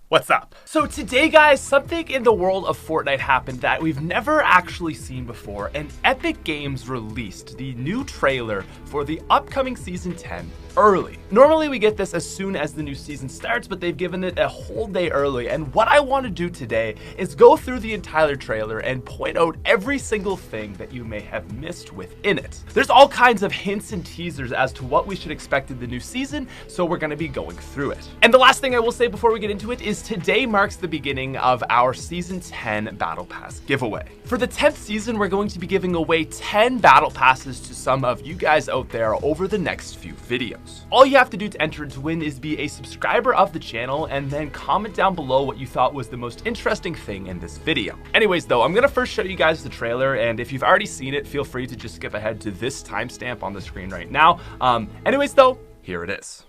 What's up? So today, guys, something in the world of Fortnite happened that we've never actually seen before, and Epic Games released the new trailer for the upcoming Season 10 early. Normally we get this as soon as the new season starts, but they've given it a whole day early, and what I want to do today is go through the entire trailer and point out every single thing that you may have missed within it. There's all kinds of hints and teasers as to what we should expect in the new season, so we're going to be going through it. And the last thing I will say before we get into it is today marks the beginning of our Season 10 Battle Pass giveaway. For the 10th season, we're going to be giving away 10 Battle Passes to some of you guys out there over the next few videos. All you have to do to enter to win is be a subscriber of the channel and then comment down below what you thought was the most interesting thing in this video. Anyways though, I'm gonna first show you guys the trailer, and if you've already seen it, feel free to just skip ahead to this timestamp on the screen right now. Anyways though, here it is.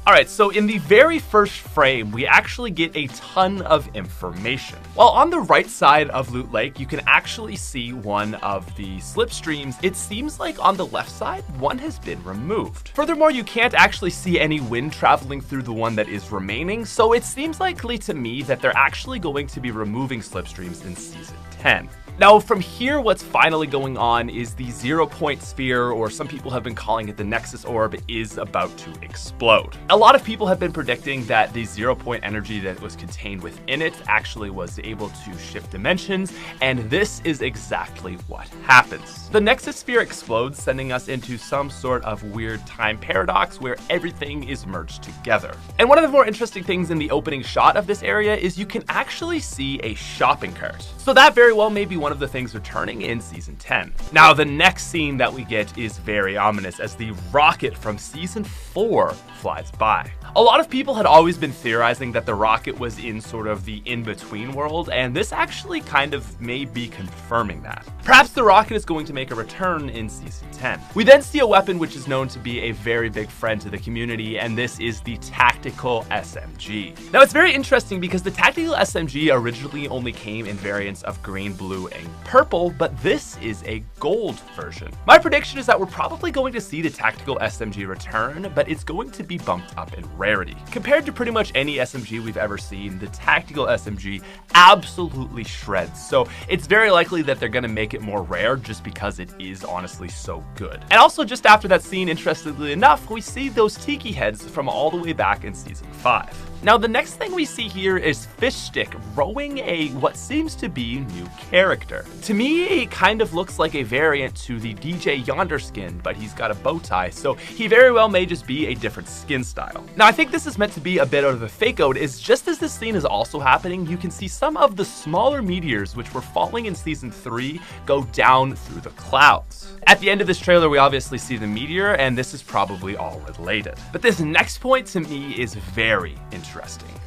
Alright, so in the very first frame, we actually get a ton of information. While on the right side of Loot Lake, you can actually see one of the slipstreams. It seems like on the left side, one has been removed. Furthermore, you can't actually see any wind traveling through the one that is remaining, so it seems likely to me that they're actually going to be removing slipstreams in Season 10. Now, from here, what's finally going on is the 0-point sphere, or some people have been calling it the Nexus Orb, is about to explode. A lot of people have been predicting that the 0-point energy that was contained within it actually was able to shift dimensions, and this is exactly what happens. The Nexus Sphere explodes, sending us into some sort of weird time paradox where everything is merged together. And one of the more interesting things in the opening shot of this area is you can actually see a shopping cart. So that very well may be one of the things returning in Season 10. Now, the next scene that we get is very ominous as the rocket from Season 4 flies by. A lot of people had always been theorizing that the rocket was in sort of the in-between world, and this actually kind of may be confirming that. Perhaps the rocket is going to make a return in Season 10. We then see a weapon which is known to be a very big friend to the community, and this is the Tactical SMG. Now, it's very interesting because the Tactical SMG originally only came in variants of green, blue, and purple, but this is a gold version. My prediction is that we're probably going to see the Tactical SMG return, but it's going to be bumped up in rarity. Compared to pretty much any SMG we've ever seen, the Tactical SMG absolutely shreds, so it's very likely that they're going to make it more rare just because it is honestly so good. And also, just after that scene, interestingly enough, we see those tiki heads from all the way back in Season 5. Now, the next thing we see here is Fishstick rowing a what seems to be new character. To me, it kind of looks like a variant to the DJ Yonder skin, but he's got a bow tie, so he very well may just be a different skin style. Now, I think this is meant to be a bit of a fake out, is just as this scene is also happening, you can see some of the smaller meteors which were falling in Season 3 go down through the clouds. At the end of this trailer, we obviously see the meteor, and this is probably all related. But this next point to me is very interesting.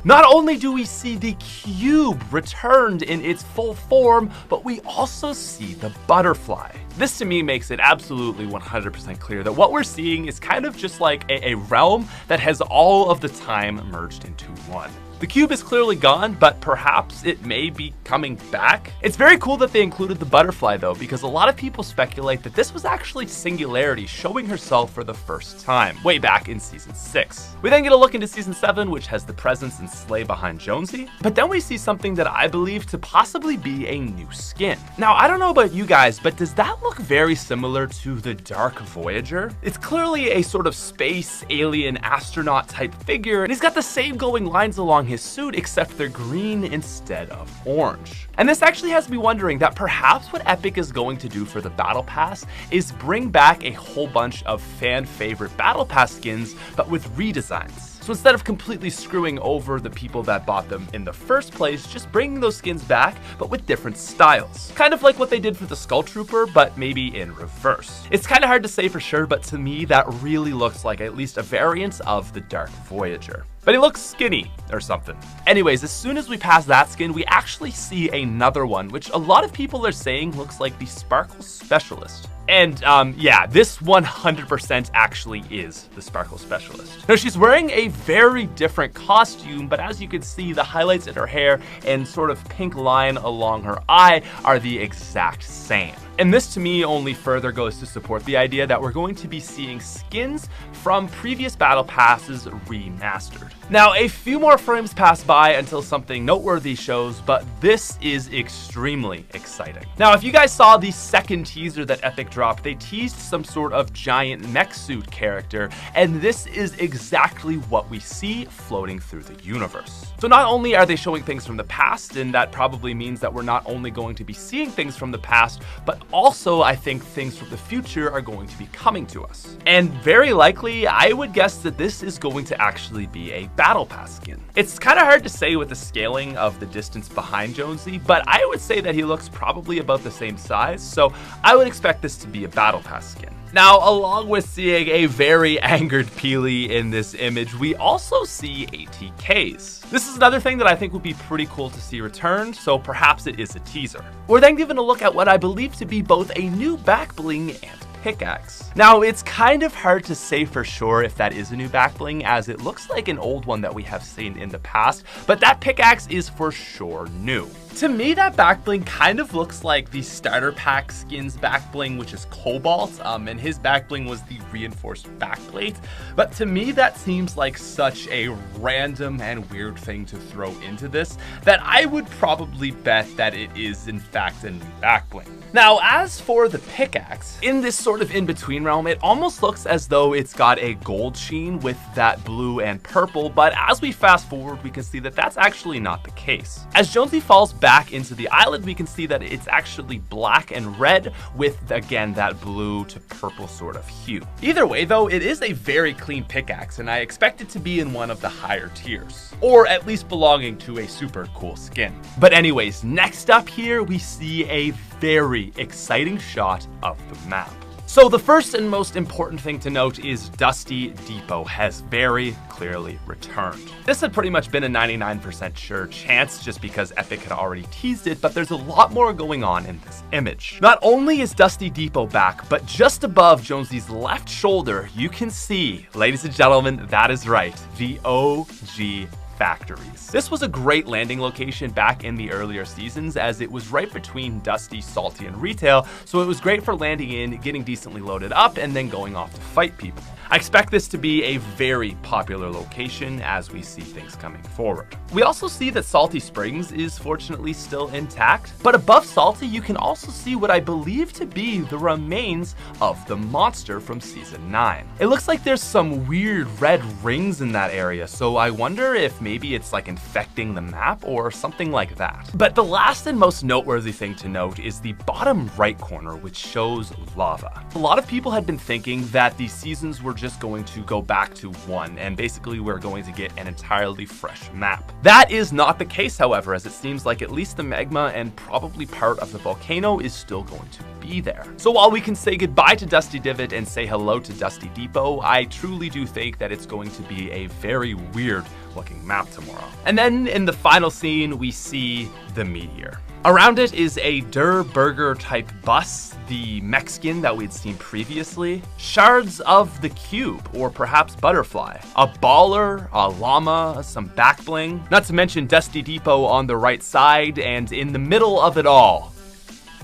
Not only do we see the cube returned in its full form, but we also see the butterfly. This to me makes it absolutely 100% clear that what we're seeing is kind of just like a realm that has all of the time merged into one. The cube is clearly gone, but perhaps it may be coming back. It's very cool that they included the butterfly though, because a lot of people speculate that this was actually Singularity showing herself for the first time, way back in Season 6. We then get a look into Season 7, which has the presence and sleigh behind Jonesy, but then we see something that I believe to possibly be a new skin. Now, I don't know about you guys, but does that look very similar to the Dark Voyager? It's clearly a sort of space alien astronaut type figure, and he's got the same glowing lines along his suit, except they're green instead of orange. And this actually has me wondering that perhaps what Epic is going to do for the Battle Pass is bring back a whole bunch of fan favorite Battle Pass skins, but with redesigns. So instead of completely screwing over the people that bought them in the first place, just bringing those skins back, but with different styles. Kind of like what they did for the Skull Trooper, but maybe in reverse. It's kind of hard to say for sure, but to me, that really looks like at least a variant of the Dark Voyager. But he looks skinny or something. Anyways, as soon as we pass that skin, we actually see another one, which a lot of people are saying looks like the Sparkle Specialist. And yeah, this 100% actually is the Sparkle Specialist. Now, she's wearing a very different costume, but as you can see, the highlights in her hair and sort of pink line along her eye are the exact same. And this to me only further goes to support the idea that we're going to be seeing skins from previous battle passes remastered. Now, a few more frames pass by until something noteworthy shows, but this is extremely exciting. Now, if you guys saw the second teaser that Epic dropped, they teased some sort of giant mech suit character, and this is exactly what we see floating through the universe. So not only are they showing things from the past, and that probably means that we're not only going to be seeing things from the past, but also I think things from the future are going to be coming to us. And very likely, I would guess that this is going to actually be a Battle Pass skin. It's kind of hard to say with the scaling of the distance behind Jonesy, but I would say that he looks probably about the same size, so I would expect this to be a Battle Pass skin. Now, along with seeing a very angered Peely in this image, we also see ATKs. This is another thing that I think would be pretty cool to see returned, so perhaps it is a teaser. We're then given a look at what I believe to be both a new back bling and pickaxe. Now, it's kind of hard to say for sure if that is a new back bling, as it looks like an old one that we have seen in the past, but that pickaxe is for sure new. To me, that back bling kind of looks like the starter pack skins back bling, which is Cobalt, and his back bling was the reinforced backplate. But to me, that seems like such a random and weird thing to throw into this that I would probably bet that it is in fact a new back bling. Now, as for the pickaxe, in this sort of in-between realm, it almost looks as though it's got a gold sheen with that blue and purple, but as we fast forward, we can see that that's actually not the case. As Jonesy falls back into the island, we can see that it's actually black and red with, again, that blue to purple sort of hue. Either way, though, it is a very clean pickaxe, and I expect it to be in one of the higher tiers, or at least belonging to a super cool skin. But anyways, next up here, we see a very exciting shot of the map. So the first and most important thing to note is Dusty Depot has very clearly returned. This had pretty much been a 99% sure chance just because Epic had already teased it, but there's a lot more going on in this image. Not only is Dusty Depot back, but just above Jonesy's left shoulder, you can see, ladies and gentlemen, that is right, the OG factories. This was a great landing location back in the earlier seasons, as it was right between Dusty, Salty, and Retail, so it was great for landing in, getting decently loaded up, and then going off to fight people. I expect this to be a very popular location as we see things coming forward. We also see that Salty Springs is fortunately still intact, but above Salty you can also see what I believe to be the remains of the monster from Season 9. It looks like there's some weird red rings in that area, so I wonder if maybe it's like infecting the map or something like that. But the last and most noteworthy thing to note is the bottom right corner, which shows lava. A lot of people had been thinking that the seasons were just going to go back to 1, and basically we're going to get an entirely fresh map. That is not the case, however, as it seems like at least the magma and probably part of the volcano is still going to be there. So while we can say goodbye to Dusty Divot and say hello to Dusty Depot, I truly do think that it's going to be a very weird looking map tomorrow. And then in the final scene, we see the meteor. Around it is a Der Burger type bus, the mech skin that we'd seen previously, shards of the cube, or perhaps butterfly, a baller, a llama, some back bling, not to mention Dusty Depot on the right side, and in the middle of it all,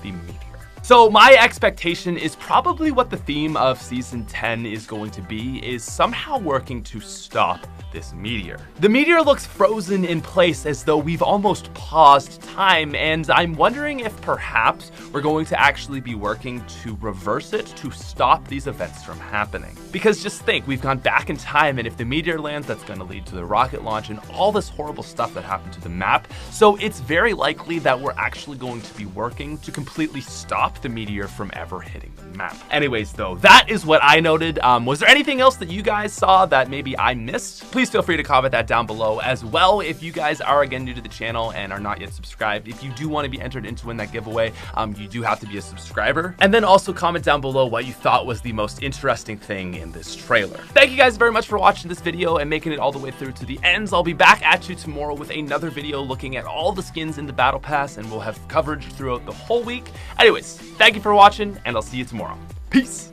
the meteor. So my expectation is probably what the theme of Season 10 is going to be, is somehow working to stop this meteor. The meteor looks frozen in place as though we've almost paused time, and I'm wondering if perhaps we're going to actually be working to reverse it, to stop these events from happening. Because just think, we've gone back in time, and if the meteor lands, that's going to lead to the rocket launch and all this horrible stuff that happened to the map. So it's very likely that we're actually going to be working to completely stop the meteor from ever hitting the map. Anyways though, that is what I noted. Was there anything else that you guys saw that maybe I missed? Please feel free to comment that down below as well. If you guys are again new to the channel and are not yet subscribed, if you do want to be entered into win that giveaway, you do have to be a subscriber. And then also comment down below what you thought was the most interesting thing in this trailer. Thank you guys very much for watching this video and making it all the way through to the ends. I'll be back at you tomorrow with another video looking at all the skins in the battle pass, and we'll have coverage throughout the whole week. Anyways, thank you for watching, and I'll see you tomorrow. Peace.